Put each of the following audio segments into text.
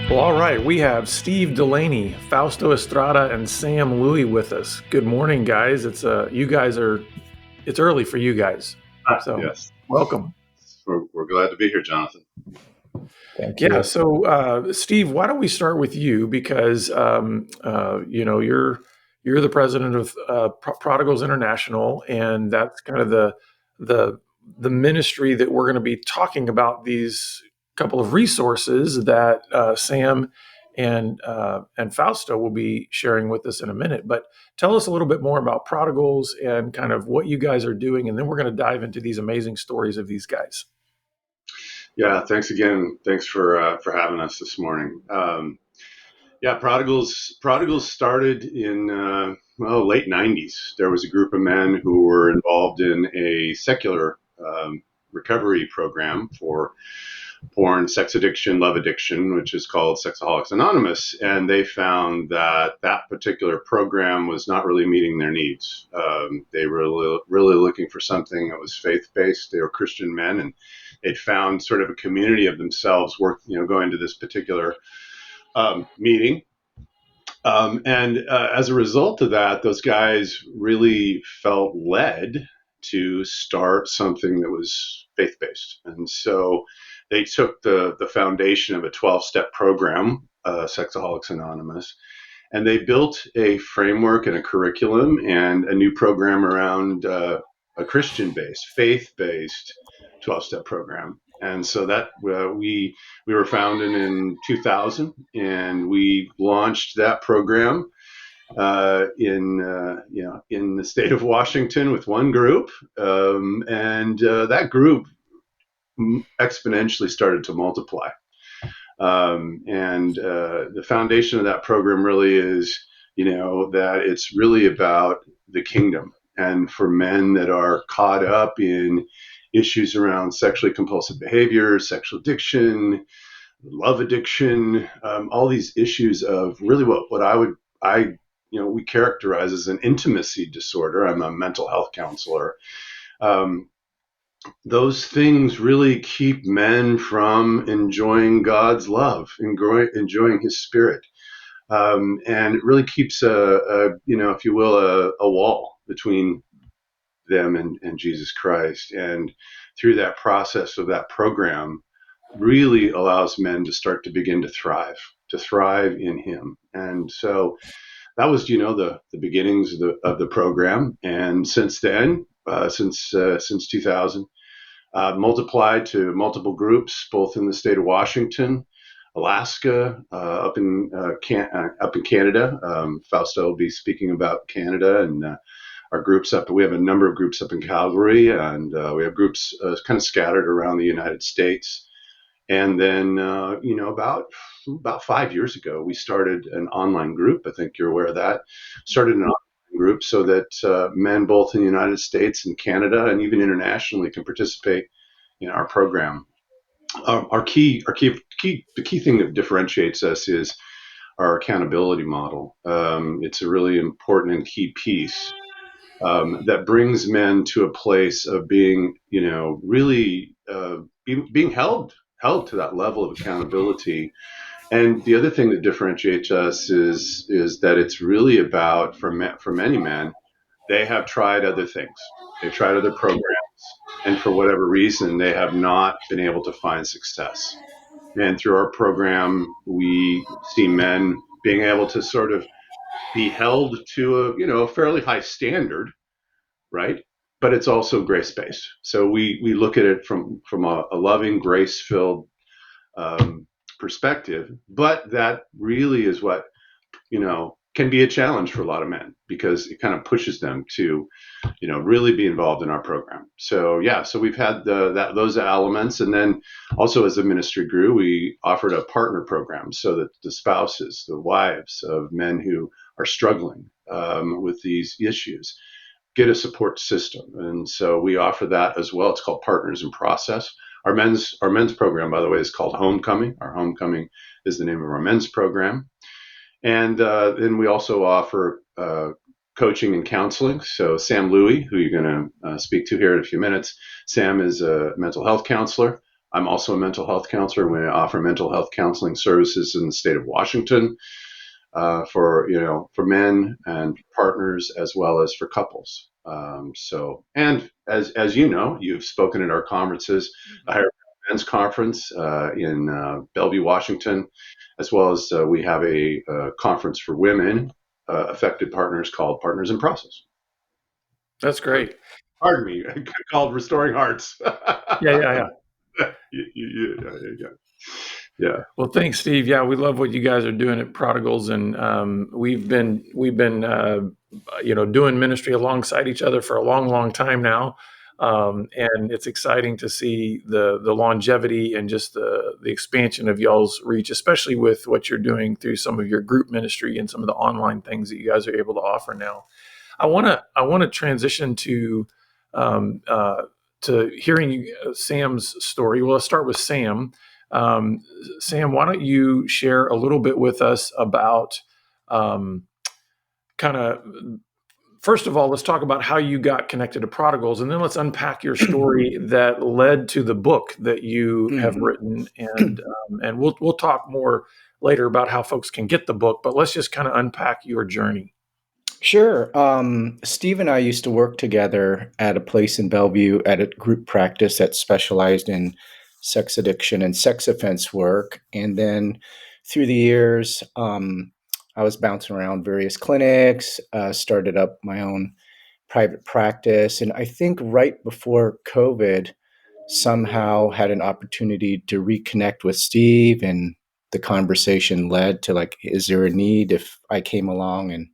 Well, all right. We have Steve Delaney, Fausto Estrada, and Sam Louie with us. Good morning, guys. It's early for you guys. So Yes, welcome. we're glad to be here, Jonathan. Thank Yeah. you. So, Steve, why don't we start with you because you're the president of Prodigals International, and that's kind of the the ministry that we're going to be talking about these couple of resources that Sam and Fausto will be sharing with us in a minute. But tell us a little bit more about Prodigals and kind of what you guys are doing, and then we're going to dive into these amazing stories of these guys. Yeah, thanks again. Thanks for having us this morning. Yeah, Prodigals started in late '90s. There was a group of men who were involved in a secular recovery program for porn, sex addiction, love addiction, which is called Sexaholics Anonymous. And they found that that particular program was not really meeting their needs. They were really looking for something that was faith-based. They were Christian men, and they'd found sort of a community of themselves going to this particular meeting. And as a result of that, those guys really felt led to start something that was faith based. And so they took the foundation of a 12-step program, Sexaholics Anonymous, and they built a framework and a curriculum and a new program around a Christian based, faith based 12-step program. And so that we were founded in 2000, and we launched that program in the state of Washington with one group, and that group exponentially started to multiply. And the foundation of that program really is, that it's really about the kingdom, and for men that are caught up in issues around sexually compulsive behavior, sexual addiction, love addiction, all these issues of really we characterize as an intimacy disorder. I'm a mental health counselor. Those things really keep men from enjoying God's love, enjoying His Spirit, and it really keeps if you will, a wall between them and Jesus Christ. And through that process of that program, really allows men to start to begin to thrive in Him. And so that was, the beginnings of the program. And since then, since 2000, multiplied to multiple groups, both in the state of Washington, Alaska, up in Canada. Fausto will be speaking about Canada and our groups up. We have a number of groups up in Calgary, and we have groups kind of scattered around the United States. And then, about 5 years ago, we started an online group. I think you're aware of that. Started an online group so that men both in the United States and Canada and even internationally can participate in our program. The key thing that differentiates us is our accountability model. It's a really important and key piece that brings men to a place of being, really being held to that level of accountability. And the other thing that differentiates us is that it's really about, for many men, they have tried other things. They've tried other programs, and for whatever reason, they have not been able to find success. And through our program, we see men being able to sort of be held to a fairly high standard, right? But it's also grace based. So we look at it from a loving, grace filled perspective. But that really is what can be a challenge for a lot of men, because it kind of pushes them to really be involved in our program. So yeah, so we've had those elements, and then also as the ministry grew, we offered a partner program so that the spouses, the wives of men who are struggling with these issues, get a support system. And so we offer that as well. It's called Partners in Process. Our men's program, by the way, is called Homecoming. Our Homecoming is the name of our men's program. And then we also offer coaching and counseling. So Sam Louie, who you're going to speak to here in a few minutes, Sam is a mental health counselor. I'm also a mental health counselor, and we offer mental health counseling services in the state of Washington for for men and partners as well as for couples. And as you know, you've spoken at our conferences, the Higher Men's Conference in Bellevue, Washington, as well as we have a conference for women affected partners called Partners in Process. That's Or, great. pardon me, called Restoring Hearts. Yeah, yeah, yeah. Yeah. Yeah. Well, thanks, Steve. Yeah, we love what you guys are doing at Prodigals, and we've been doing ministry alongside each other for a long, long time now, and it's exciting to see the longevity and just the expansion of y'all's reach, especially with what you're doing through some of your group ministry and some of the online things that you guys are able to offer now. I want to transition um, uh, to hearing Sam's story. Well, let's start with Sam. Um, Sam, why don't you share a little bit with us about um, kind of first of all, let's talk about how you got connected to Prodigals, and then let's unpack your story that led to the book that you have Mhm. written, and we'll talk more later about how folks can get the book. But let's just kind of unpack your journey. Sure. Steve and I used to work together at a place in Bellevue at a group practice that specialized in sex addiction and sex offense work. And then through the years, I was bouncing around various clinics, started up my own private practice. And I think right before COVID, somehow had an opportunity to reconnect with Steve. And the conversation led to like, is there a need if I came along and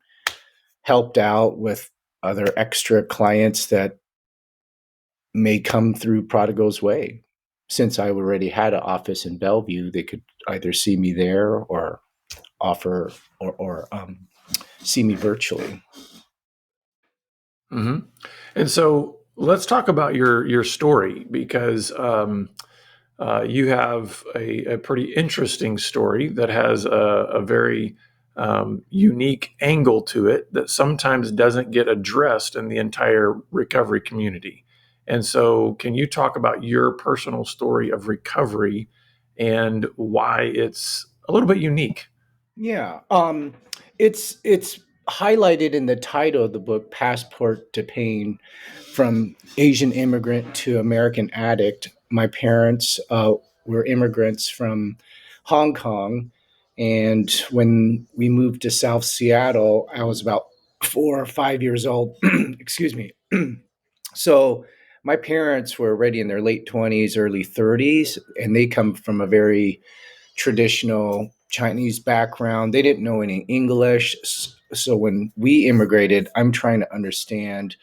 helped out with other extra clients that may come through Prodigal's way. Since I already had an office in Bellevue, they could either see me there or offer or see me virtually. Hmm. And so let's talk about your story because you have a pretty interesting story that has a very unique angle to it that sometimes doesn't get addressed in the entire recovery community. And so, can you talk about your personal story of recovery and why it's a little bit unique? Yeah, it's highlighted in the title of the book, "Passport to Pain: From Asian Immigrant to American Addict." My parents were immigrants from Hong Kong, and when we moved to South Seattle, I was about 4 or 5 years old. Excuse me. So my parents were already in their late 20s, early 30s, and they come from a very traditional Chinese background. They didn't know any English. So when we immigrated, I'm trying to understand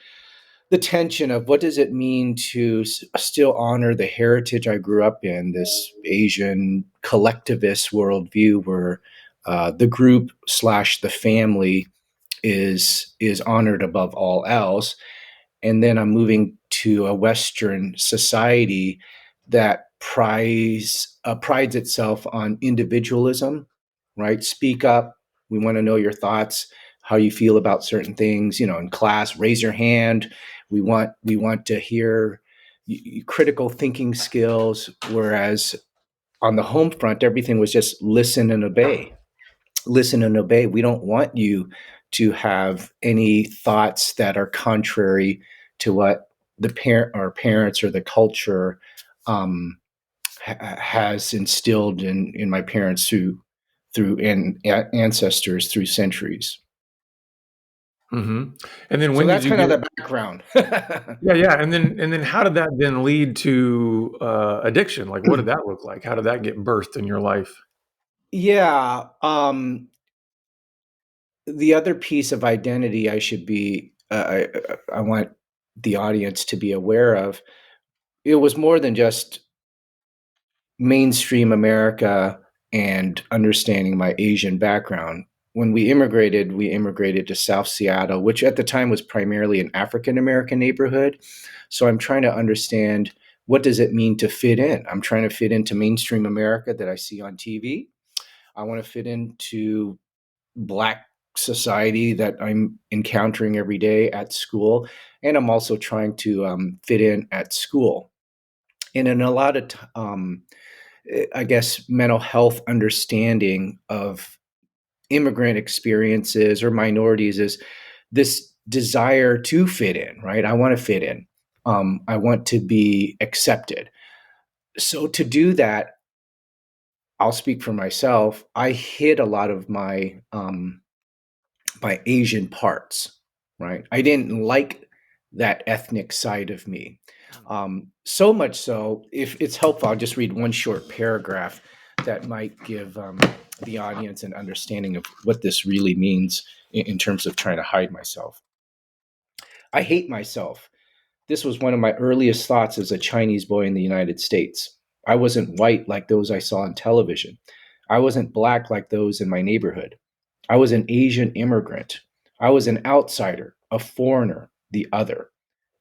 the tension of what does it mean to still honor the heritage I grew up in, this Asian collectivist worldview where the group slash the family is honored above all else, and then I'm moving to a Western society that prides itself on individualism, right? Speak up. We want to know your thoughts, how you feel about certain things. In class, raise your hand. We want to hear critical thinking skills. Whereas on the home front, everything was just listen and obey, listen and obey. We don't want you to have any thoughts that are contrary to what the parent or parents or the culture has instilled in my parents through ancestors through centuries. Hmm. And then So when did that's you kind of get? the background. Yeah, yeah. And then how did that then lead to addiction? Like, what did that look like? How did that get birthed in your life? Yeah. The other piece of identity I should be, I want the audience to be aware of, it was more than just mainstream America and understanding my Asian background. When we immigrated to South Seattle, which at the time was primarily an African American neighborhood. So I'm trying to understand, what does it mean to fit in? I'm trying to fit into mainstream America that I see on TV. I want to fit into Black society that I'm encountering every day at school. And I'm also trying to fit in at school. and in a lot of I guess mental health understanding of immigrant experiences or minorities is this desire to fit in, right? I want to fit in. I want to be accepted. So to do that, I'll speak for myself. I hid a lot of my Asian parts, right? I didn't like that ethnic side of me. So much so, if it's helpful, I'll just read one short paragraph that might give the audience an understanding of what this really means in terms of trying to hide myself. I hate myself. This was one of my earliest thoughts as a Chinese boy in the United States. I wasn't white like those I saw on television. I wasn't black like those in my neighborhood. I was an Asian immigrant. I was an outsider, a foreigner, the other.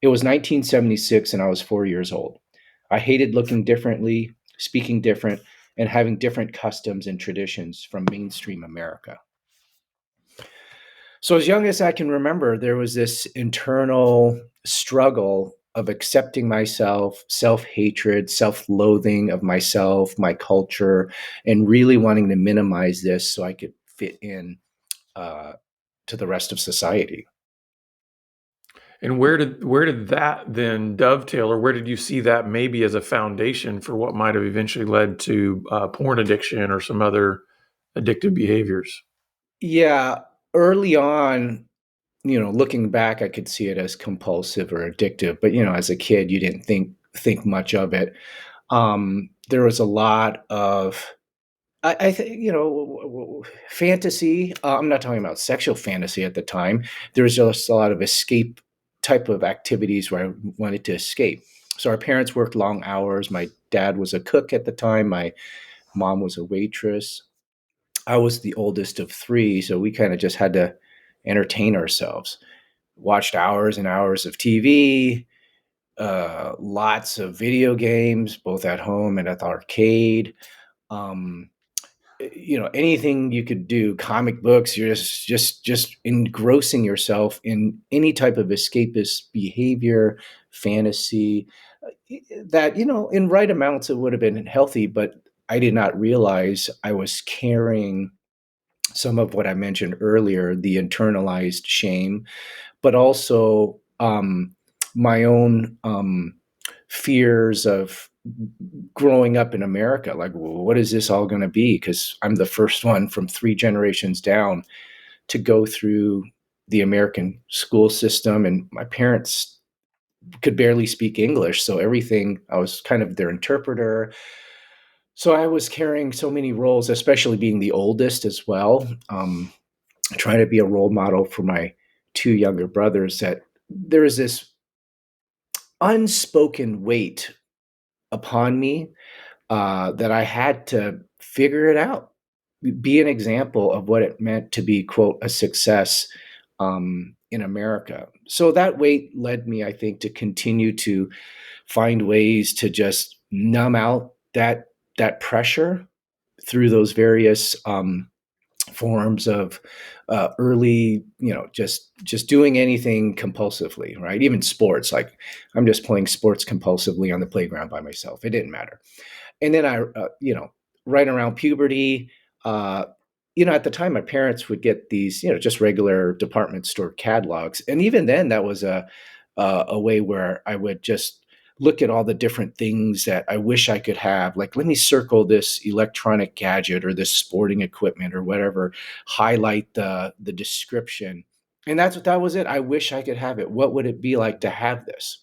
It was 1976 and I was 4 years old. I hated looking differently, speaking different, and having different customs and traditions from mainstream America. So, as young as I can remember, there was this internal struggle of accepting myself, self hatred, self loathing of myself, my culture, and really wanting to minimize this so I could fit in uh, to the rest of society. And where did that then dovetail, or where did you see that maybe as a foundation for what might have eventually led to porn addiction or some other addictive behaviors? Yeah, early on, looking back, I could see it as compulsive or addictive, but as a kid, you didn't think much of it. There was a lot of I think fantasy. I'm not talking about sexual fantasy at the time. There was just a lot of escape type of activities where I wanted to escape. So our parents worked long hours. My dad was a cook at the time. My mom was a waitress. I was the oldest of three, so we kind of just had to entertain ourselves. Watched hours and hours of TV, lots of video games, both at home and at the arcade. Um, anything you could do, comic books. You're just engrossing yourself in any type of escapist behavior, fantasy. That in right amounts it would have been healthy, but I did not realize I was carrying some of what I mentioned earlier, the internalized shame, but also my own fears of growing up in America. Like, well, what is this all going to be? Because I'm the first one from three generations down to go through the American school system, and my parents could barely speak English. So everything, I was kind of their interpreter. So I was carrying so many roles, especially being the oldest as well. Trying to be a role model for my two younger brothers, that there is this unspoken weight upon me that I had to figure it out, be an example of what it meant to be, quote, a success in America. So that weight led me, I think, to continue to find ways to just numb out that pressure through those various forms of early, just doing anything compulsively, right? Even sports, like I'm just playing sports compulsively on the playground by myself. It didn't matter. And then right around puberty, uh, at the time, my parents would get these, just regular department store catalogs, and even then, that was a way where I would just look at all the different things that I wish I could have. Like, let me circle this electronic gadget or this sporting equipment or whatever, highlight the description. And that was it. I wish I could have it. What would it be like to have this?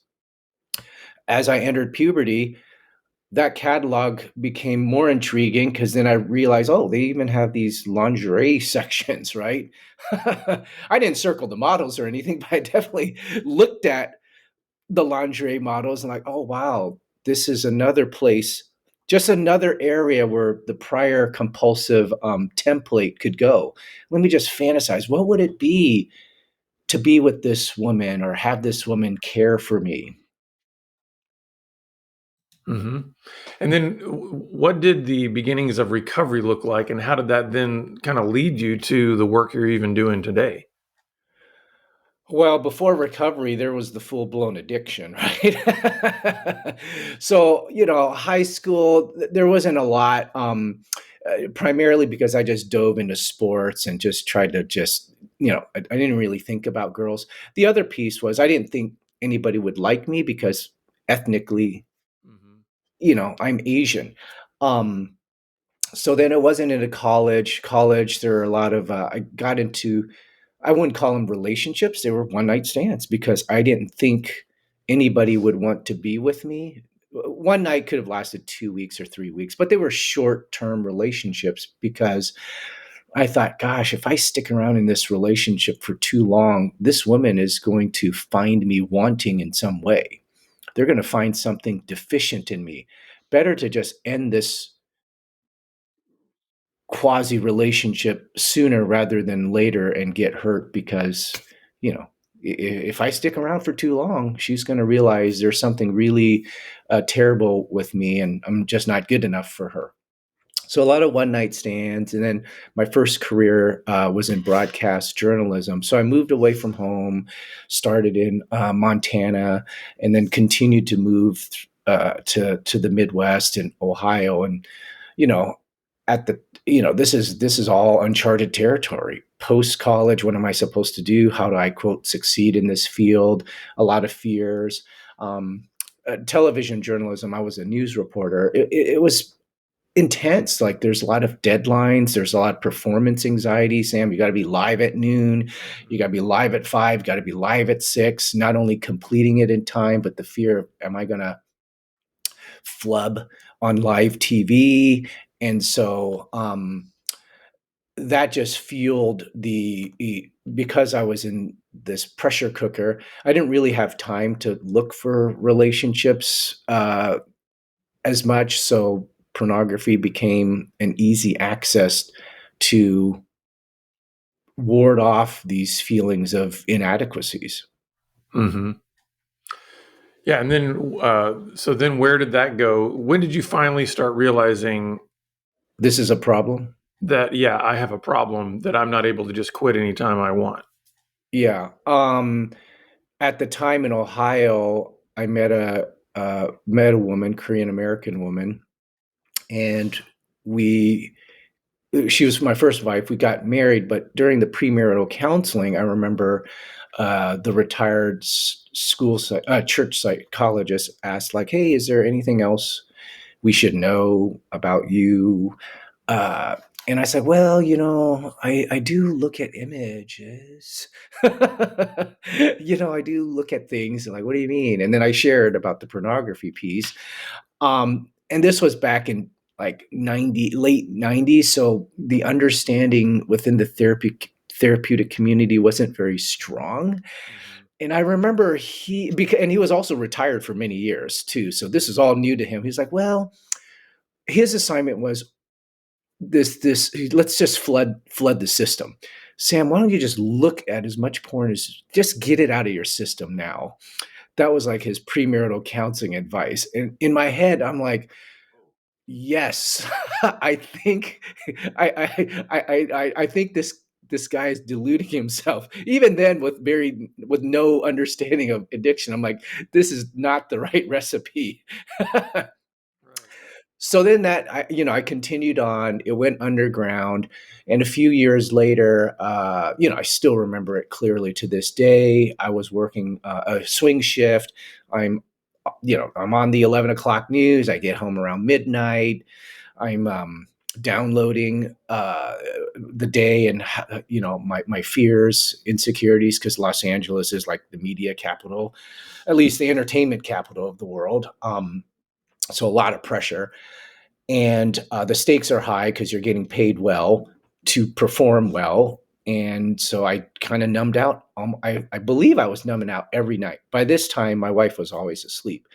As I entered puberty, that catalog became more intriguing because then I realized, oh, they even have these lingerie sections, right? I didn't circle the models or anything, but I definitely looked at the lingerie models and like, oh wow, this is another place, just another area where the prior compulsive template could go. Let me just fantasize. What would it be to be with this woman or have this woman care for me? Hmm. And then, what did the beginnings of recovery look like, and how did that then kind of lead you to the work you're even doing today? Well, before recovery, there was the full-blown addiction, right? So, high school, there wasn't a lot, primarily because I just dove into sports and just tried to I didn't really think about girls. The other piece was I didn't think anybody would like me because ethnically, Hmm. I'm Asian. Um, so then it wasn't into college. College, there are a lot of, I got into, I wouldn't call them relationships. They were one night stands because I didn't think anybody would want to be with me. One night could have lasted 2 weeks or 3 weeks, but they were short term relationships because I thought, gosh, if I stick around in this relationship for too long, this woman is going to find me wanting in some way. They're going to find something deficient in me. Better to just end this quasi relationship sooner rather than later and get hurt because you know if I stick around for too long, she's going to realize there's something really terrible with me and I'm just not good enough for her. So a lot of one night stands, and then my first career was in broadcast journalism. So I moved away from home, started in Montana, and then continued to move to the Midwest and Ohio. And you know, at the this is all uncharted territory. Post college, what am I supposed to do? How do I quote succeed in this field? A lot of fears. Television journalism. I was a news reporter. It was intense. Like there's a lot of deadlines. There's a lot of performance anxiety. Sam, you got to be live at noon. You got to be live at 5. Got to be live at 6. Not only completing it in time, but the fear of am I going to flub on live TV? And so that just fueled because I was in this pressure cooker. I didn't really have time to look for relationships as much. So pornography became an easy access to ward off these feelings of inadequacies. Hmm. Yeah, and then so then where did that go? When did you finally start realizing This is a problem. that yeah, I have a problem that I'm not able to just quit anytime I want? Yeah. At the time in Ohio, I met a woman, Korean American woman, and we she was my first wife. We got married, but during the premarital counseling, I remember the retired church psychologist asked, like, "Hey, is there anything else we should know about you?" Uh, and I said, "Well, I do look at images. I do look at things." And like, what do you mean? And then I shared about the pornography piece. And this was back in like late 90s. So the understanding within the therapeutic community wasn't very strong. Hmm. And I remember and he was also retired for many years too. So this is all new to him. He's like, well, his assignment was this let's just flood the system. Sam, why don't you just look at as much porn as just get it out of your system now. That was like his premarital counseling advice. And in my head, I'm like, yes, I think I think this guy is deluding himself. Even then, with no understanding of addiction, I'm like, this is not the right recipe. Right. So then I continued on. It went underground, and a few years later, I still remember it clearly to this day. I was working a swing shift. I'm, I'm on the 11 o'clock news. I get home around midnight. I'm downloading the day and my fears, insecurities, because Los Angeles is like the media capital, at least the entertainment capital of the world. So a lot of pressure, and the stakes are high because you're getting paid well to perform well. And so I kind of numbed out. I believe I was numbing out every night. By this time, my wife was always asleep.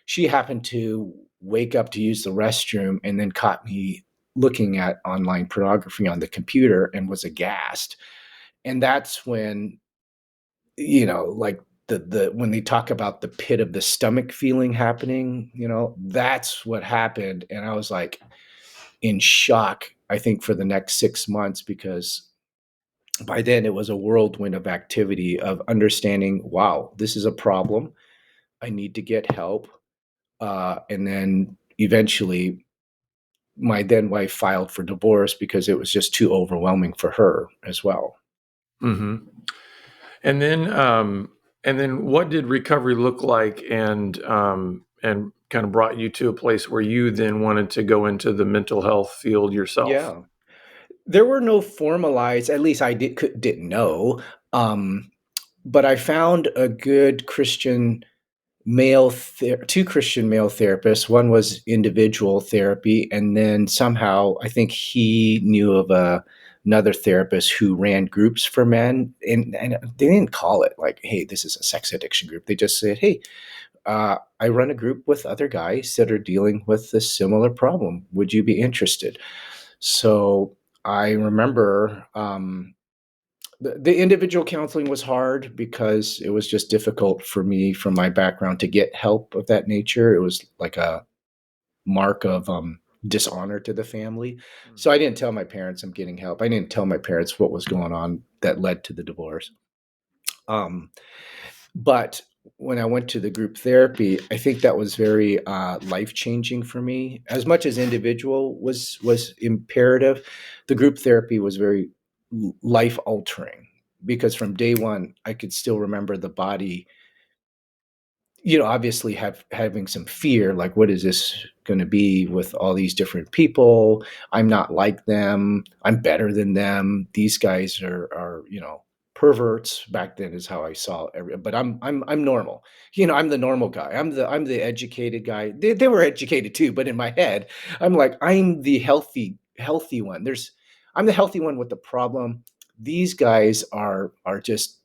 She happened to wake up to use the restroom and then caught me looking at online pornography on the computer and was aghast. And that's when, like the when they talk about the pit of the stomach feeling happening, that's what happened. And I was like in shock, I think, for the next 6 months because by then it was a whirlwind of activity of understanding, wow, this is a problem. I need to get help. And then eventually, my then wife filed for divorce because it was just too overwhelming for her as well. Hmm. And then, what did recovery look like, and kind of brought you to a place where you then wanted to go into the mental health field yourself? Yeah, there were no formalized. At least I didn't know. Um, but I found a good Christian two Christian male therapists. One was individual therapy, and then somehow I think he knew of another therapist who ran groups for men, and they didn't call it like, "Hey, this is a sex addiction group." They just said, "Hey, I run a group with other guys that are dealing with this similar problem. Would you be interested?" So I remember. The individual counseling was hard because it was just difficult for me from my background to get help of that nature. It was like a mark of dishonor to the family. So I didn't tell my parents I'm getting help. I didn't tell my parents what was going on that led to the divorce. Um, but when I went to the group therapy, I think that was very life changing for me. As much as individual was imperative, the group therapy was very life altering because from day one, I could still remember the body, obviously having some fear, like what is this going to be with all these different people? I'm not like them. I'm better than them. These guys are perverts. Back then is how I saw but I'm normal. I'm the normal guy. I'm the educated guy. They were educated too, but in my head, I'm like, I'm the healthy one. I'm the healthy one with the problem. These guys are just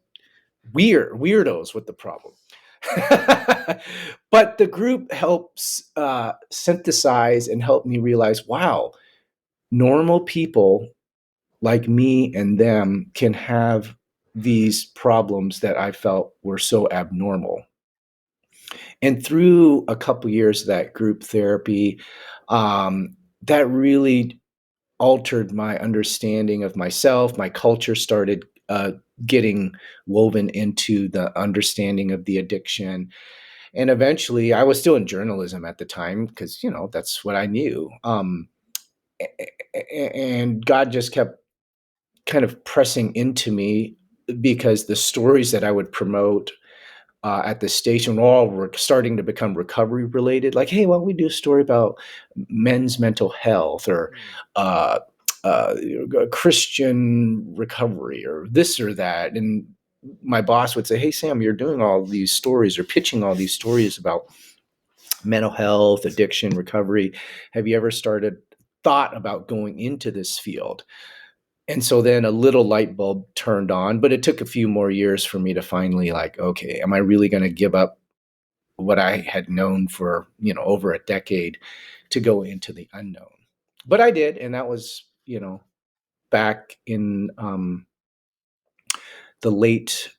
weirdos with the problem. But the group helps synthesize and help me realize, wow, normal people like me and them can have these problems that I felt were so abnormal. And through a couple years of that group therapy, that really altered my understanding of myself. My culture started getting woven into the understanding of the addiction. And eventually, I was still in journalism at the time because, that's what I knew. And God just kept kind of pressing into me because the stories that I would promote at the station all were starting to become recovery related. Like, hey, why don't we do a story about men's mental health or uh, uh, Christian recovery or this or that? And my boss would say, hey, Sam, you're doing all these stories or pitching all these stories about mental health, addiction, recovery. Have you ever thought about going into this field? And so then a little light bulb turned on, but it took a few more years for me to finally like, okay, am I really going to give up what I had known for, over a decade to go into the unknown? But I did. And that was, back in the late,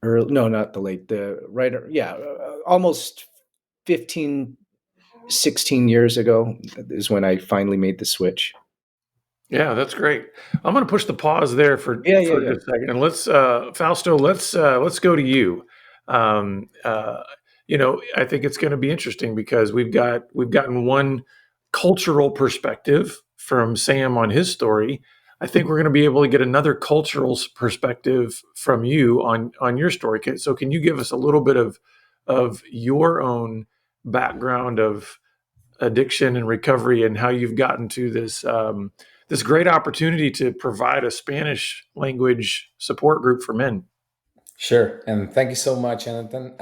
or no, not the late, the right, yeah, almost 15, 16 years ago is when I finally made the switch. Yeah, that's great. I'm going to push the pause there for Yeah, yeah, for yeah. just a second, and Fausto, let's go to you. Um, uh, I think it's going to be interesting because we've gotten one cultural perspective from Sam on his story. I think we're going to be able to get another cultural perspective from you on your story. So, can you give us a little bit of your own background of addiction and recovery and how you've gotten to this great opportunity to provide a Spanish language support group for men? Sure, and thank you so much, Jonathan.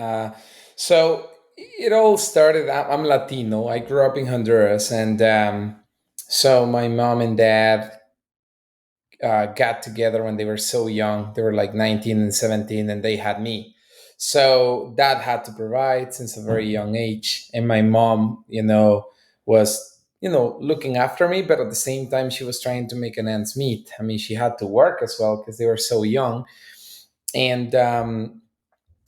So it all started. I'm Latino. I grew up in Honduras, and so my mom and dad got together when they were so young. They were like 19 and 17, and they had me. So dad had to provide since a very young age, and my mom, was looking after me, but at the same time, she was trying to make an ends meet. I mean, she had to work as well because they were so young, and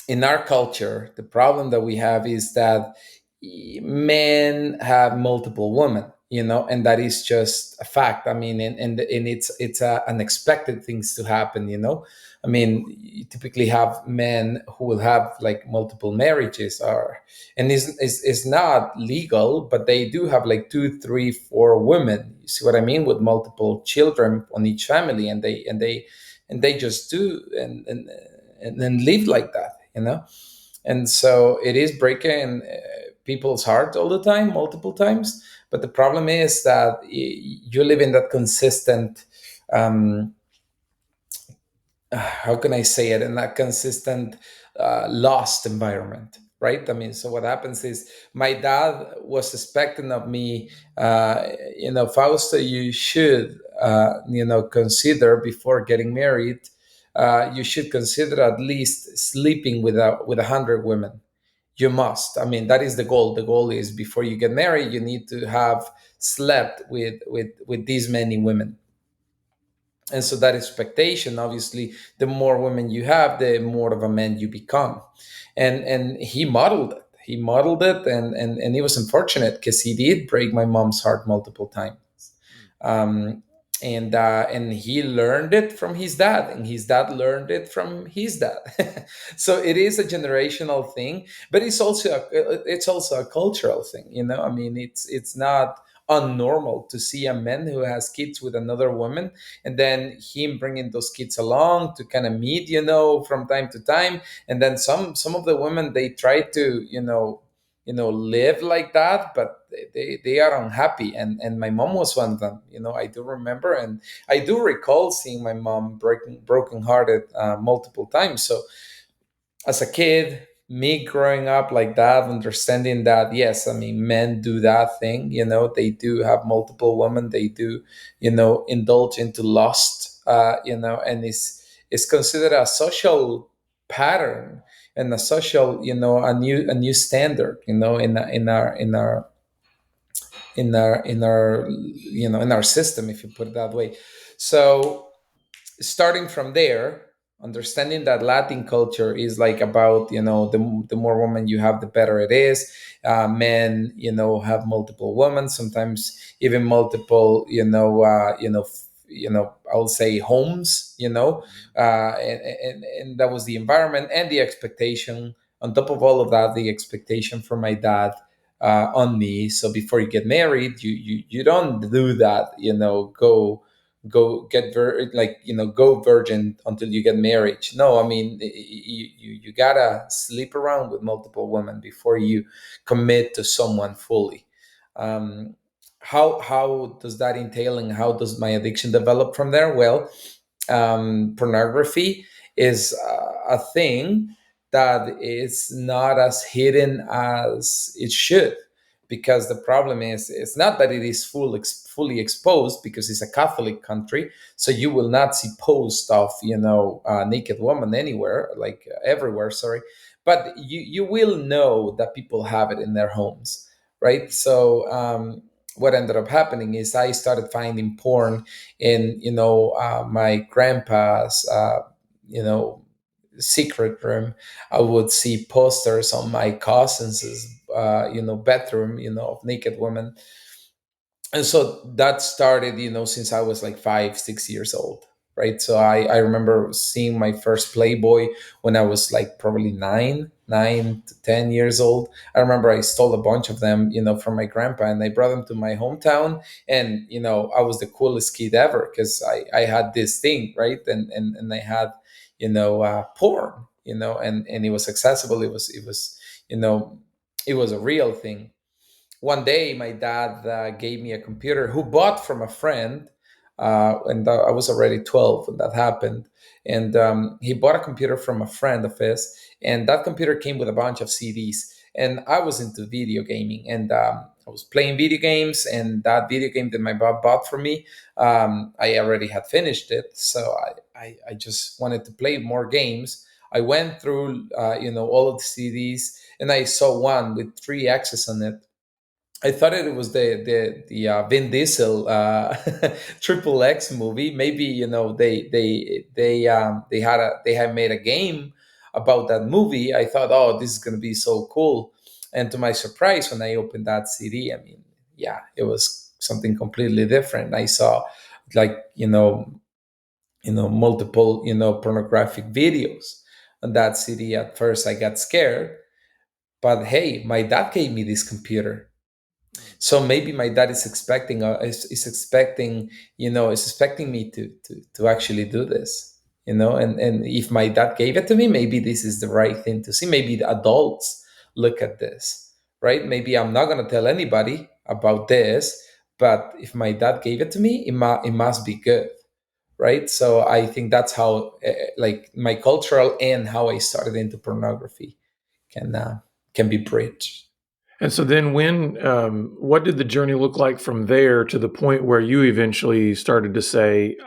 in our culture, the problem that we have is that men have multiple women. and that is just a fact. I mean, and it's unexpected things to happen. I mean, you typically have men who will have like multiple marriages, or and is not legal, but they do have like two, three, four women. You see what I mean, with multiple children on each family, and they just do and then live like that. And so it is breaking people's heart all the time, multiple times. But the problem is that you live in that consistent, um, how can I say it, in that consistent lost environment, right? I mean, so what happens is my dad was expecting of me, Fausto, you should, consider before getting married, you should consider at least sleeping with 100 women. You must. I mean, that is the goal. The goal is before you get married, you need to have slept with these many women. And so that expectation, obviously, the more women you have, the more of a man you become. And he modeled it. He modeled it, and it was unfortunate because he did break my mom's heart multiple times. Um, and he learned it from his dad, and his dad learned it from his dad. So it is a generational thing, but it's also a cultural thing. I mean, it's not unnormal to see a man who has kids with another woman, and then him bringing those kids along to kind of meet, from time to time. And then some of the women, they try to live like that, but they are unhappy. And my mom was one of them. I do remember, and I do recall seeing my mom broken hearted multiple times. So as a kid, me growing up like that, understanding that, yes, I mean, men do that thing. They do have multiple women. They do, indulge into lust. And is considered a social pattern, and a social, a new standard, in our system, if you put it that way. So starting from there, understanding that Latin culture is like about, the more women you have, the better it is. Men, have multiple women, sometimes even multiple, I'll say homes, and that was the environment and the expectation. On top of all of that, the expectation from my dad on me. So before you get married, you don't do that, go virgin until you get married. No, I mean, you gotta sleep around with multiple women before you commit to someone fully. um, how does that entail, and how does my addiction develop from there? Well, pornography is a thing that is not as hidden as it should, because the problem is it's not that it is fully exposed, because it's a Catholic country, so you will not see posts of naked woman anywhere, like everywhere, sorry. But you will know that people have it in their homes, right? So what ended up happening is I started finding porn in my grandpa's you know secret room. I would see posters on my cousin's bedroom, of naked women. And so that started, since I was like 5 6 years old, right? So I remember seeing my first Playboy when I was like probably 9 to 10 years old. I remember I stole a bunch of them, from my grandpa, and I brought them to my hometown. And I was the coolest kid ever, because I had this thing, right? And I had porn, and it was accessible. You know it was a real thing. One day my dad gave me a computer who bought from a friend, and I was already 12 when that happened. And he bought a computer from a friend of his, and that computer came with a bunch of CDs. And I was into video gaming, and I was playing video games. And that video game that my dad bought for me, I already had finished it, so I just wanted to play more games. I went through all of the CDs, and I saw one with three X's on it. I thought it was the Vin Diesel Triple X movie. Maybe they had made a game about that movie. I thought, oh, this is gonna be so cool. And to my surprise, when I opened that CD, I mean, yeah, it was something completely different. I saw, like, multiple, pornographic videos on that city. At first I got scared, but hey, my dad gave me this computer. So maybe my dad is expecting, is expecting me to actually do this, and if my dad gave it to me, maybe this is the right thing to see. Maybe the adults look at this, right? Maybe I'm not going to tell anybody about this, but if my dad gave it to me, it must be good, right? So I think that's how, like, my cultural and how I started into pornography can can be bridged. And so then what did the journey look like from there to the point where you eventually started to say,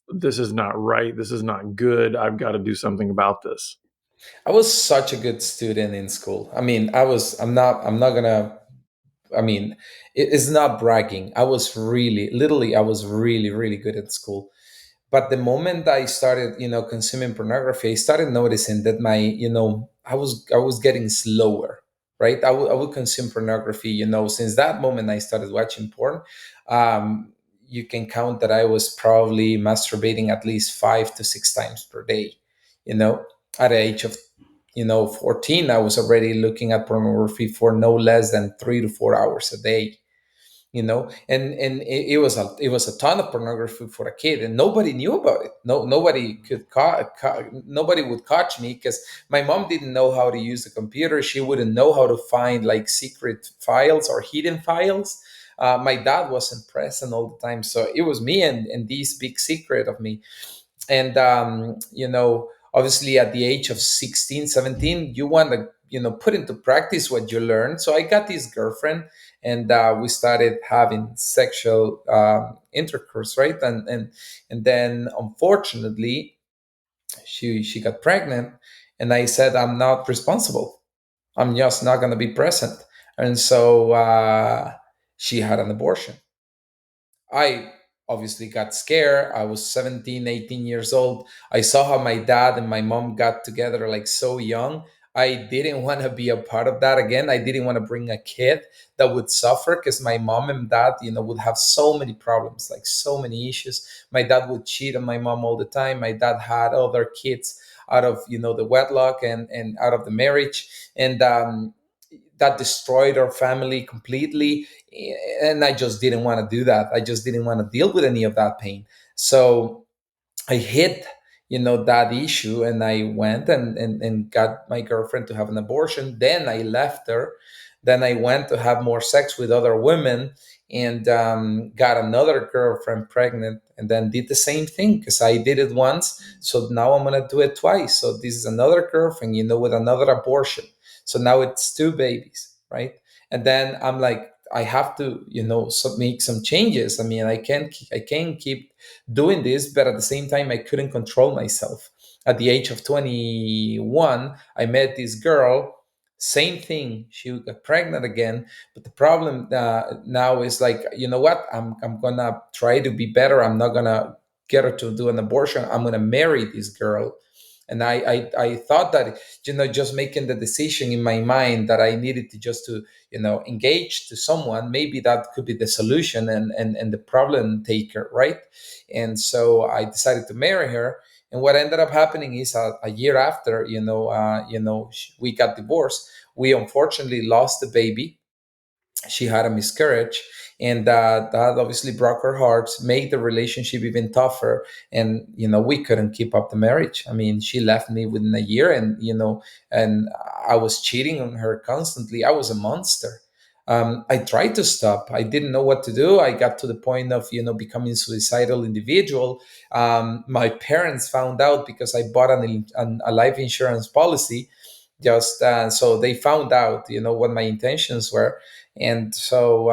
this is not right. This is not good. I've got to do something about this. I was such a good student in school. I mean, I'm not gonna, I mean, it's not bragging. I was really, literally, I was really, really good at school. But the moment I started, consuming pornography, I started noticing that I was getting slower, right? I would consume pornography, since that moment I started watching porn. You can count that I was probably masturbating at least 5 to 6 times per day, you know. At the age of 14, I was already looking at pornography for no less than 3 to 4 hours a day, and it was a ton of pornography for a kid, and nobody knew about it. Nobody nobody would catch me, because my mom didn't know how to use the computer. She wouldn't know how to find, like, secret files or hidden files. My dad wasn't present all the time, so it was me and this big secret of me. And obviously at the age of 16, 17, you want to put into practice what you learn. So I got this girlfriend, and we started having sexual intercourse, right? And then, unfortunately, she got pregnant, and I said, I'm not responsible. I'm just not going to be present. And so she had an abortion. I obviously got scared. I was 17, 18 years old. I saw how my dad and my mom got together, like, so young. I didn't want to be a part of that again. I didn't want to bring a kid that would suffer, because my mom and dad, would have so many problems, like, so many issues. My dad would cheat on my mom all the time. My dad had other kids out of, the wedlock and out of the marriage. And that destroyed our family completely. And I just didn't want to do that. I just didn't want to deal with any of that pain. So I hid, that issue, and I went and got my girlfriend to have an abortion. Then I left her. Then I went to have more sex with other women, and got another girlfriend pregnant, and then did the same thing, because I did it once. So now I'm going to do it twice. So this is another girlfriend, with another abortion. So now it's two babies, right? And then I'm like, I have to, make some changes. I mean, I can't keep doing this, but at the same time, I couldn't control myself. At the age of 21, I met this girl. Same thing. She got pregnant again. But the problem now is, like, you know what? I'm going to try to be better. I'm not going to get her to do an abortion. I'm going to marry this girl. And I thought that, just making the decision in my mind that I needed to just to, engage to someone, maybe that could be the solution and the problem taker, right? And so I decided to marry her. And what ended up happening is, a year after, we got divorced. We unfortunately lost the baby. She had a miscarriage, and that obviously broke her heart, made the relationship even tougher. And we couldn't keep up the marriage. I mean, she left me within a year, and I was cheating on her constantly. I was a monster. I tried to stop. I didn't know what to do. I got to the point of becoming suicidal individual. My parents found out because I bought a life insurance policy. Just so they found out what my intentions were. And so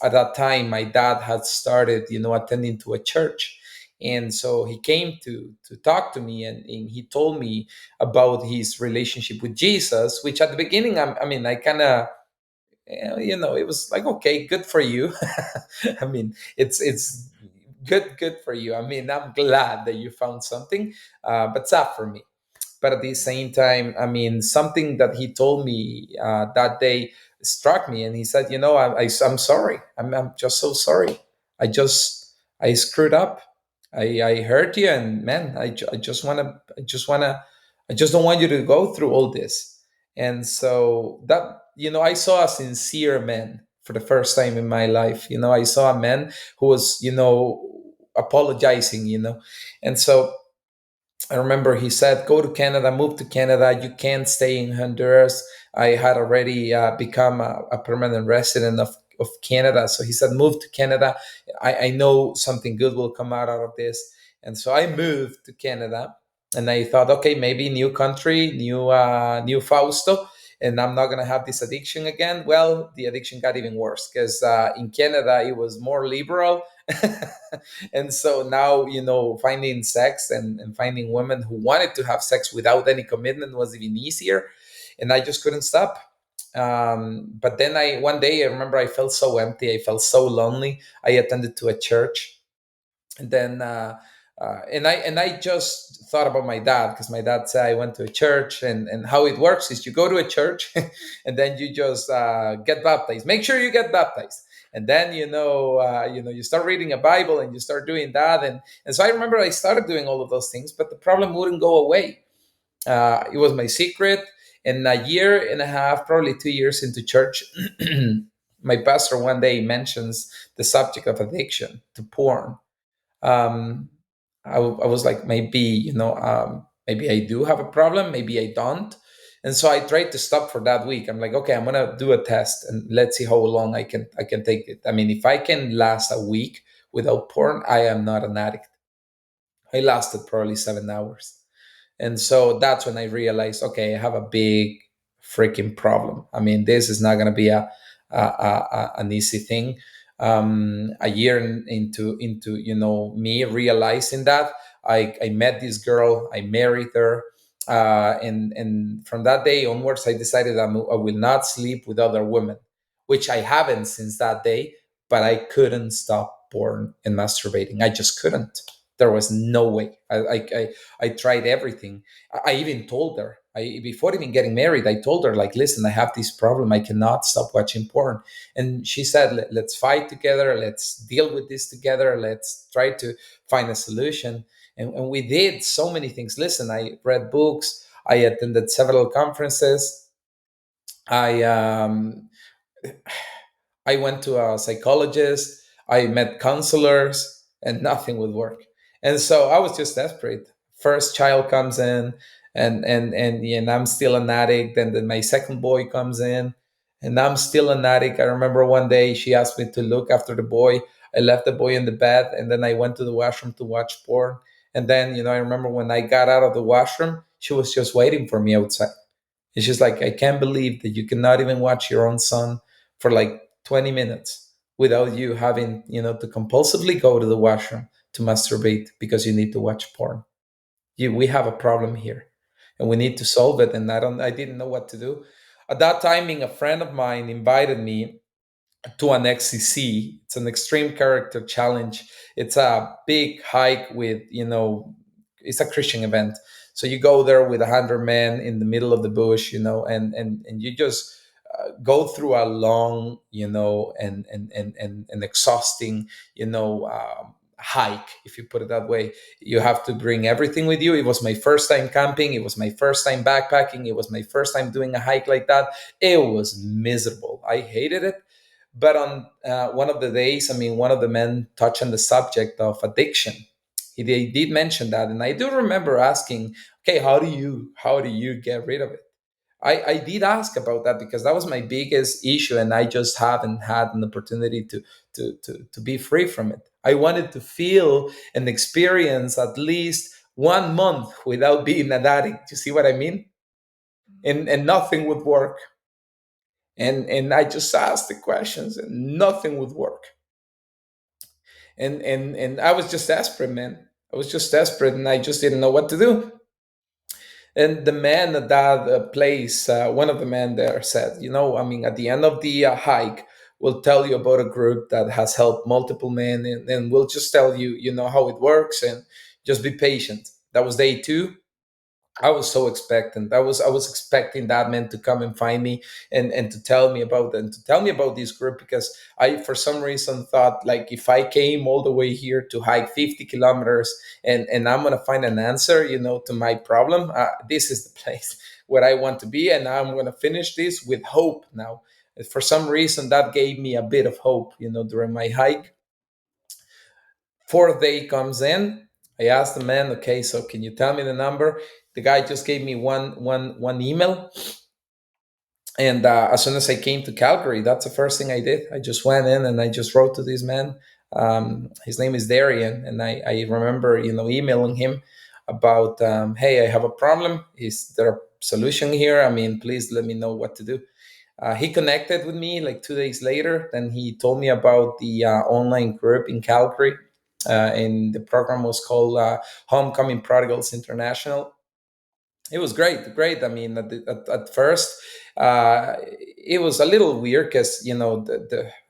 at that time, my dad had started attending to a church. And so he came to talk to me, and he told me about his relationship with Jesus, which at the beginning, I mean, I kind of, it was like, okay, good for you. I mean, it's good for you. I mean, I'm glad that you found something, but sad for me. But at the same time, I mean, something that he told me that day struck me, and he said, I'm sorry. I'm just so sorry. I screwed up. I hurt you, and man, I just want to, I just don't want you to go through all this. And so that, I saw a sincere man for the first time in my life. I saw a man who was, apologizing, and so I remember he said, "Go to Canada, move to Canada. You can't stay in Honduras." I had already become a permanent resident of Canada, so he said, "Move to Canada. I know something good will come out of this." And so I moved to Canada, and I thought, okay, maybe new country, new Fausto, and I'm not gonna have this addiction again. Well, the addiction got even worse because in Canada it was more liberal. And so now, finding sex and finding women who wanted to have sex without any commitment was even easier, and I just couldn't stop. But then I one day I remember I felt so empty, I felt so lonely. I attended to a church, and then and I just thought about my dad, because my dad said I went to a church, and how it works is you go to a church and then you just get baptized. Make sure you get baptized, and then you start reading a Bible and you start doing that, and so I remember I started doing all of those things, but the problem wouldn't go away. It was my secret, and a year and a half, probably 2 years into church, my pastor one day mentions the subject of addiction to porn. um, I was like, maybe, maybe I do have a problem, maybe I don't. And so I tried to stop for that week. I'm like, okay, I'm gonna do a test and let's see how long I can take it. I mean, if I can last a week without porn, I am not an addict. I lasted probably 7 hours. And so that's when I realized, okay, I have a big freaking problem. I mean, this is not going to be an easy thing. A year into me realizing that, I met this girl, I married her, and from that day onwards, I decided I will not sleep with other women, which I haven't since that day. But I couldn't stop porn and masturbating. I just couldn't. There was no way. I tried everything. I even told her, before even getting married, I told her, like, listen, I have this problem. I cannot stop watching porn. And she said, let's fight together. Let's deal with this together. Let's try to find a solution. And we did so many things. Listen, I read books. I attended several conferences. I I went to a psychologist, I met counselors, and nothing would work. And so I was just desperate. First child comes in, and I'm still an addict. And then my second boy comes in, and I'm still an addict. I remember one day she asked me to look after the boy. I left the boy in the bed, and then I went to the washroom to watch porn. And then, I remember when I got out of the washroom, she was just waiting for me outside. It's just like, I can't believe that you cannot even watch your own son for like 20 minutes without you having, to compulsively go to the washroom to masturbate because you need to watch porn. We have a problem here and we need to solve it. And I didn't know what to do. At that timing, a friend of mine invited me to an XCC. It's an extreme character challenge. It's a big hike with, it's a Christian event. So you go there with 100 men in the middle of the bush, and you just go through a long, and exhausting, hike, if you put it that way. You have to bring everything with you. It was my first time camping. It was my first time backpacking. It was my first time doing a hike like that. It was miserable. I hated it. But on one of the days, I mean, one of the men touched on the subject of addiction. He did mention that, and I do remember asking, "Okay, how do you get rid of it?" I did ask about that because that was my biggest issue, and I just haven't had an opportunity to be free from it. I wanted to feel and experience at least 1 month without being an addict. You see what I mean? And nothing would work. And I just asked the questions, and nothing would work. And I was just desperate, man. I was just desperate, and I just didn't know what to do. And the man at that place, one of the men there said, I mean, at the end of the hike, we'll tell you about a group that has helped multiple men, and we'll just tell you, how it works, and just be patient. That was day 2. I was so expectant. I was expecting that man to come and find me and to tell me about this group, because I, for some reason, thought like if I came all the way here to hike 50 kilometers and I'm gonna find an answer, to my problem. This is the place where I want to be, and I'm gonna finish this with hope. Now, for some reason, that gave me a bit of hope. During my hike, fourth day comes in. I asked the man, okay, so can you tell me the number? The guy just gave me one email. And as soon as I came to Calgary, that's the first thing I did. I just went in and I just wrote to this man. His name is Darian, and I remember, emailing him about, hey, I have a problem. Is there a solution here? I mean, please let me know what to do. He connected with me like 2 days later. Then he told me about the online group in Calgary, and the program was called Homecoming Prodigals International. It was great, great. I mean, at first, it was a little weird because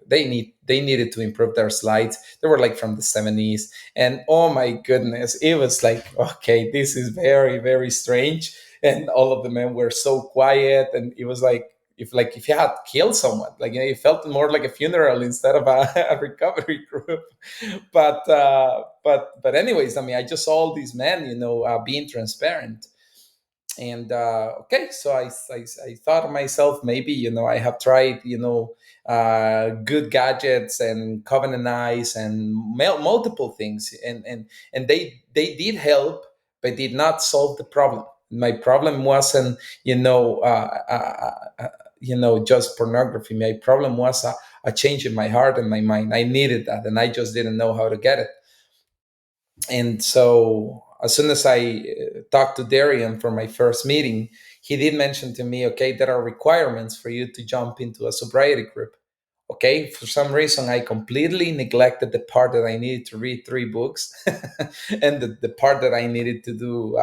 they needed to improve their slides. They were like from the 70s, and oh my goodness, it was like, okay, this is very, very strange. And all of the men were so quiet, and it was like, if you had killed someone, like, it felt more like a funeral instead of a recovery group. But anyways, I mean, I just saw all these men, being transparent. And okay, so I thought of myself, maybe, I have tried, good gadgets and covenant eyes and multiple things, and they did help, but did not solve the problem. My problem wasn't, just pornography. My problem was a change in my heart and my mind. I needed that, and I just didn't know how to get it. And so as soon as I talked to Darian for my first meeting, he did mention to me, okay, there are requirements for you to jump into a sobriety group. Okay, for some reason, I completely neglected the part that I needed to read 3 books and the part that I needed to do,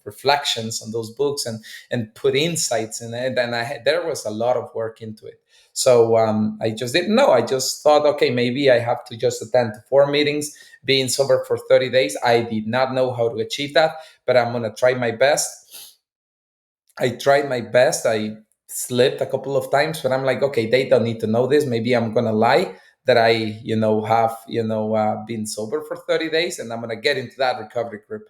reflections on those books and put insights in it. And there was a lot of work into it. So I just didn't know. I just thought, okay, maybe I have to just attend to 4 meetings, being sober for 30 days. I did not know how to achieve that, but I'm going to try my best. I tried my best. I slipped a couple of times, but I'm like, okay, they don't need to know this. Maybe I'm gonna lie that I, have, been sober for 30 days, and I'm gonna get into that recovery group.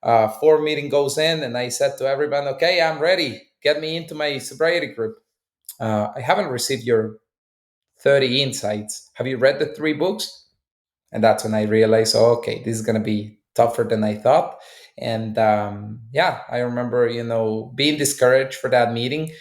4 meeting goes in, and I said to everyone, okay, I'm ready. Get me into my sobriety group. I haven't received your 30 insights. Have you read the 3 books? And that's when I realized, oh, okay, this is going to be tougher than I thought. And yeah, I remember, being discouraged for that meeting.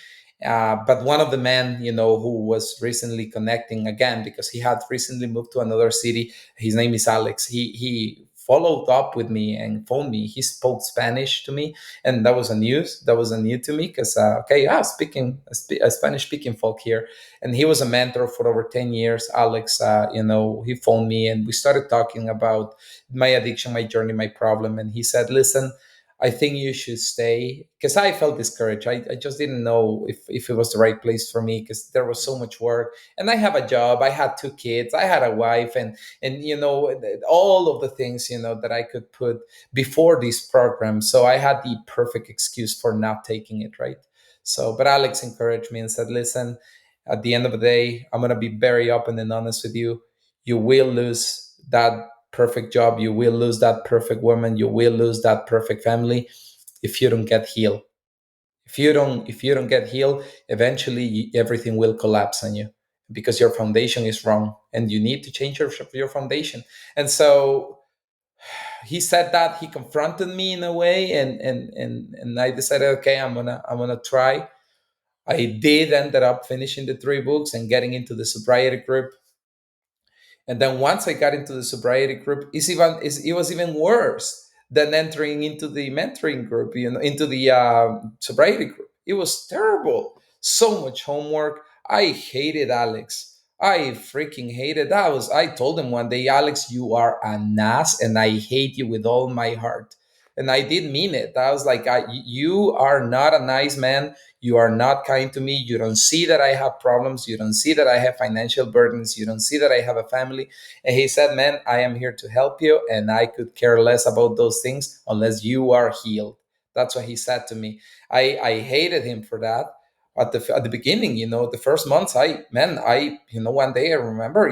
But one of the men, who was recently connecting again, because he had recently moved to another city, his name is Alex. He followed up with me and phoned me. He spoke Spanish to me, and that was a new to me, because okay, speaking a Spanish speaking folk here, and he was a mentor for over 10 years. Alex, he phoned me and we started talking about my addiction, my journey, my problem. And he said, listen, I think you should stay, because I felt discouraged. I just didn't know if it was the right place for me, because there was so much work, and I have a job, I had 2 kids, I had a wife, and all of the things, that I could put before this program. So I had the perfect excuse for not taking it, right? So, but Alex encouraged me and said, listen, at the end of the day, I'm going to be very open and honest with you. You will lose that perfect job. You will lose that perfect woman. You will lose that perfect family if you don't get healed. If you don't get healed, eventually everything will collapse on you, because your foundation is wrong, and you need to change your foundation. And so he said that, he confronted me in a way, and I decided, okay, I'm gonna try. I did ended up finishing the 3 books and getting into the sobriety group. And then once I got into the sobriety group, it was even worse than entering into the mentoring group, into the sobriety group. It was terrible. So much homework. I hated Alex. I freaking hated that. I told him one day, Alex, you are an ass, and I hate you with all my heart. And I did mean it. I was like, you are not a nice man. You are not kind to me. You don't see that I have problems. You don't see that I have financial burdens. You don't see that I have a family. And he said, man, I am here to help you, and I could care less about those things unless you are healed. That's what he said to me. I hated him for that at the beginning. The first months, one day I remember,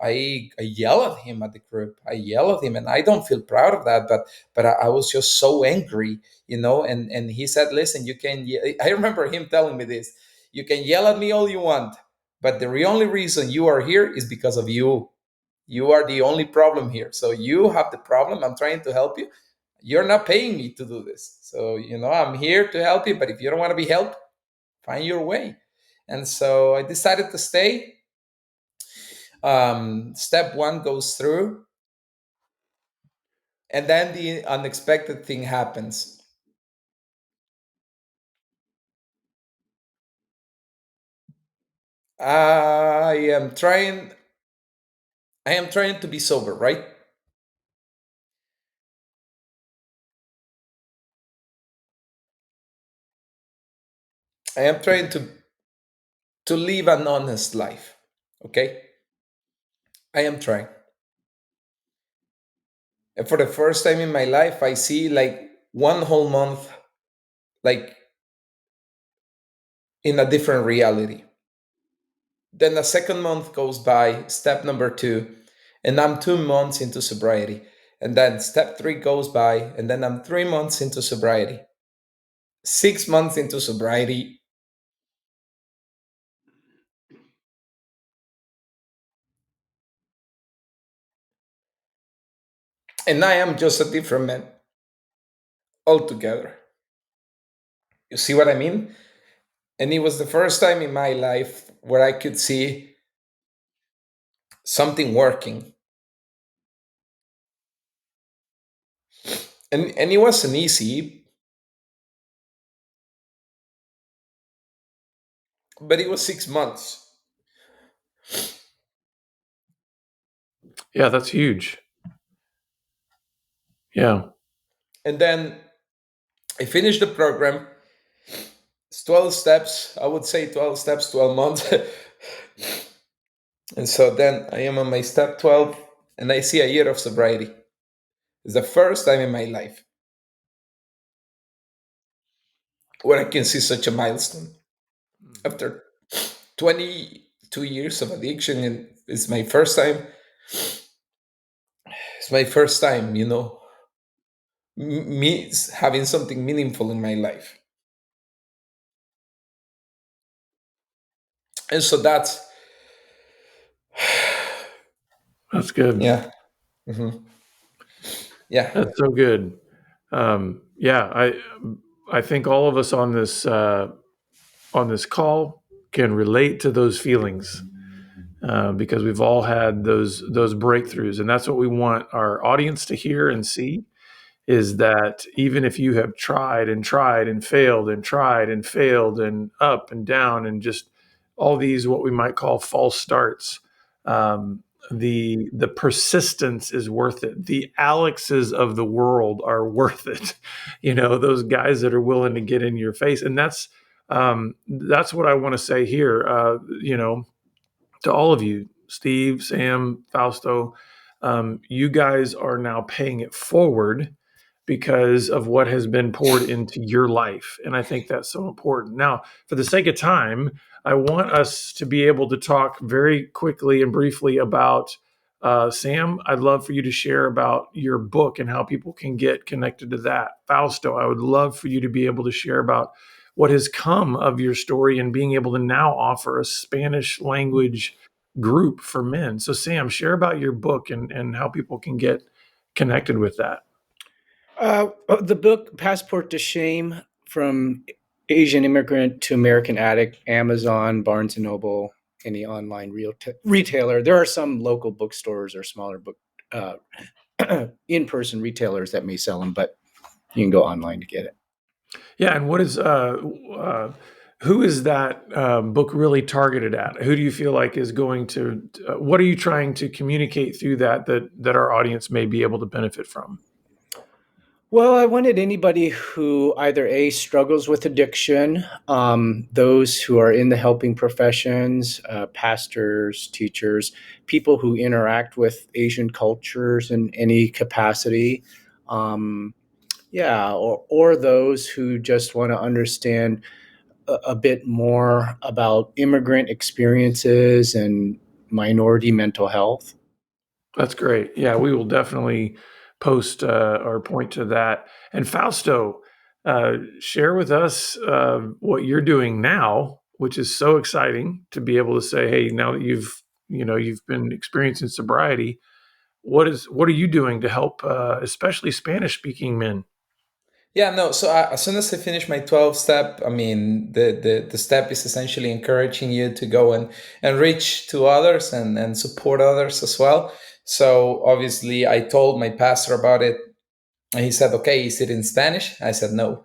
I yell at him at the group. I yell at him, and I don't feel proud of that. But I was just so angry, And he said, "Listen, you can." I remember him telling me this: "You can yell at me all you want, but the only reason you are here is because of you. You are the only problem here. So you have the problem. I'm trying to help you. You're not paying me to do this. So I'm here to help you. But if you don't want to be helped, find your way." And so I decided to stay. Step one goes through, and then the unexpected thing happens. I am trying. I am trying to be sober, right? I am trying to live an honest life. Okay, I am trying. And for the first time in my life, I see like one whole month, like in a different reality. Then the second month goes by, step number two, and I'm 2 months into sobriety. And then step three goes by, and then I'm 3 months into sobriety, 6 months into sobriety. And I am just a different man altogether. You see what I mean? And it was the first time in my life where I could see something working. And it wasn't easy, but it was 6 months. Yeah, that's huge. Yeah. And then I finished the program. It's 12 steps. I would say 12 steps, 12 months. And so then I am on my step 12, and I see a year of sobriety. It's the first time in my life where I can see such a milestone. After 22 years of addiction, and it's my first time. It's my first time, me having something meaningful in my life. And so That's good. yeah. Mhm. Yeah. That's so good. Yeah, I think all of us on this call can relate to those feelings because we've all had those breakthroughs, and that's what we want our audience to hear and see. Is that even if you have tried and tried and failed and tried and failed and up and down and just all these what we might call false starts, um, the persistence is worth it. The Alexes of the world are worth it. Those guys that are willing to get in your face, and that's what I want to say here. To all of you, Steve, Sam, Fausto, you guys are now paying it forward because of what has been poured into your life. And I think that's so important. Now, for the sake of time, I want us to be able to talk very quickly and briefly about Sam. I'd love for you to share about your book and how people can get connected to that. Fausto, I would love for you to be able to share about what has come of your story and being able to now offer a Spanish language group for men. So, Sam, share about your book and how people can get connected with that. The book Passport to Shame, from Asian Immigrant to American Addict, Amazon, Barnes and Noble, any online retailer. There are some local bookstores or smaller book uh, in-person retailers that may sell them, but you can go online to get it. Yeah, and who is that book really targeted at? Who do you feel like is going to? What are you trying to communicate through that our audience may be able to benefit from? Well, I wanted anybody who either A, struggles with addiction, those who are in the helping professions, pastors, teachers, people who interact with Asian cultures in any capacity, um, Yeah, or those who just want to understand a bit more about immigrant experiences and minority mental health. That's great. Yeah, we will definitely post or point to that. And Fausto, share with us what you're doing now, which is so exciting to be able to say, "Hey, now that you've been experiencing sobriety, what are you doing to help, especially Spanish speaking men?" Yeah, no. So as soon as I finish my 12 step, I mean, the step is essentially encouraging you to go and reach to others and support others as well. So obviously, I told my pastor about it, and he said, "Okay, is it in Spanish?" I said, "No."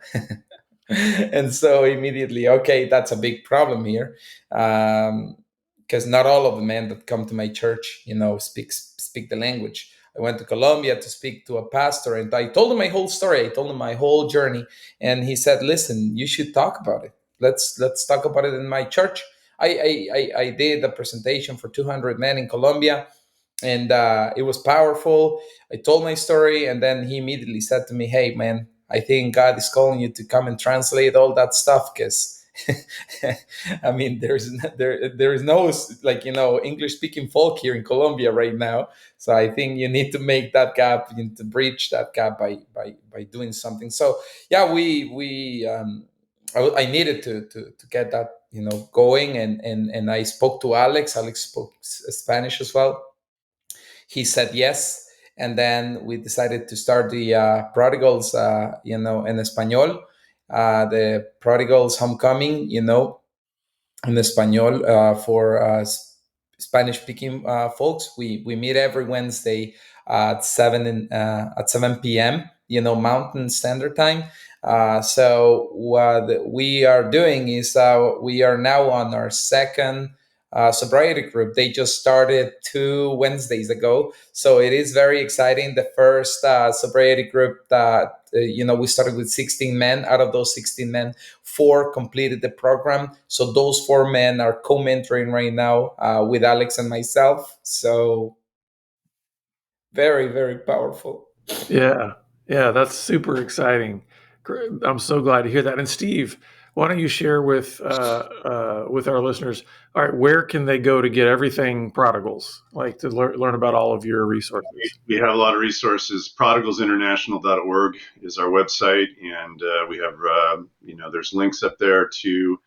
And so immediately, okay, that's a big problem here, because not all of the men that come to my church, speak the language. I went to Colombia to speak to a pastor, and I told him my whole story. I told him my whole journey, and he said, "Listen, you should talk about it. Let's talk about it in my church." I did a presentation for 200 men in Colombia, and it was powerful. I told my story, and then he immediately said to me, "Hey, man, I think God is calling you to come and translate all that stuff, because." I mean, there is no, English speaking folk here in Colombia right now, so I think you need to make that gap, you need to bridge that gap by doing something. So yeah, I needed to get that going, and I spoke to Alex. Alex spoke Spanish as well. He said yes, and then we decided to start the Prodigals, in Espanol, the Prodigals Homecoming, in Espanol, for Spanish speaking folks. We meet every Wednesday at 7 p.m. Mountain Standard Time. So what we are doing is we are now on our second sobriety group. They just started 2 Wednesdays ago, so it is very exciting. The first sobriety group that we started with 16 men. Out of those 16 men, 4 completed the program. So those 4 men are co-mentoring right now with Alex and myself. So very, very powerful. Yeah, yeah, that's super exciting. I'm so glad to hear that. And Steve, why don't you share with our listeners? All right, where can they go to get everything Prodigals, like to learn about all of your resources? We have a lot of resources. Prodigalsinternational.org is our website, and we have there's links up there to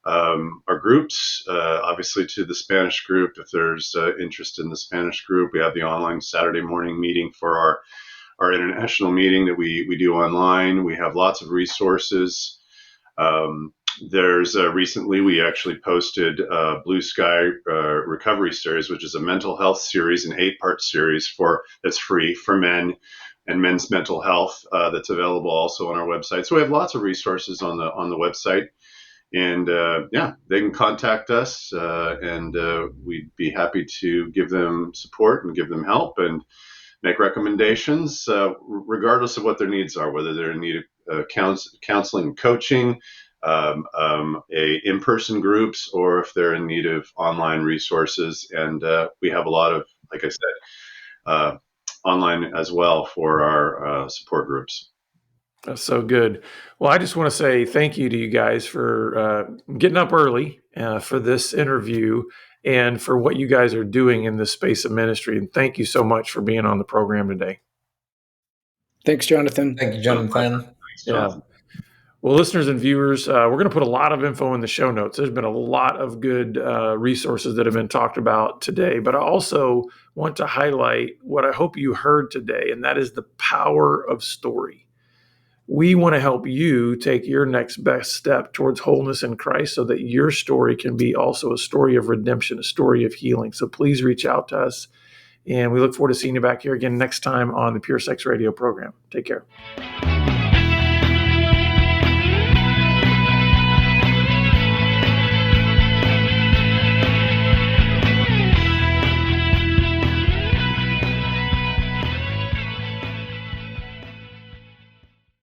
our groups, obviously to the Spanish group. If there's interest in the Spanish group, we have the online Saturday morning meeting for our international meeting that we do online. We have lots of resources. There's recently we actually posted Blue Sky Recovery Series, which is a mental health series, an 8-part series that's free for men and men's mental health, that's available also on our website. So we have lots of resources on the website, and they can contact us, and we'd be happy to give them support and give them help and make recommendations, regardless of what their needs are, whether they're in need of counseling and coaching, in-person groups, or if they're in need of online resources. And we have a lot of, like I said, online as well for our support groups. That's so good. Well, I just want to say thank you to you guys for getting up early for this interview and for what you guys are doing in this space of ministry. And thank you so much for being on the program today. Thanks, Jonathan. Thank you, Jonathan. Thanks, Yeah. Jonathan. Well, listeners and viewers, we're going to put a lot of info in the show notes. There's been a lot of good resources that have been talked about today, but I also want to highlight what I hope you heard today, and that is the power of story. We want to help you take your next best step towards wholeness in Christ so that your story can be also a story of redemption, a story of healing. So please reach out to us, and we look forward to seeing you back here again next time on the Pure Sex Radio program. Take care.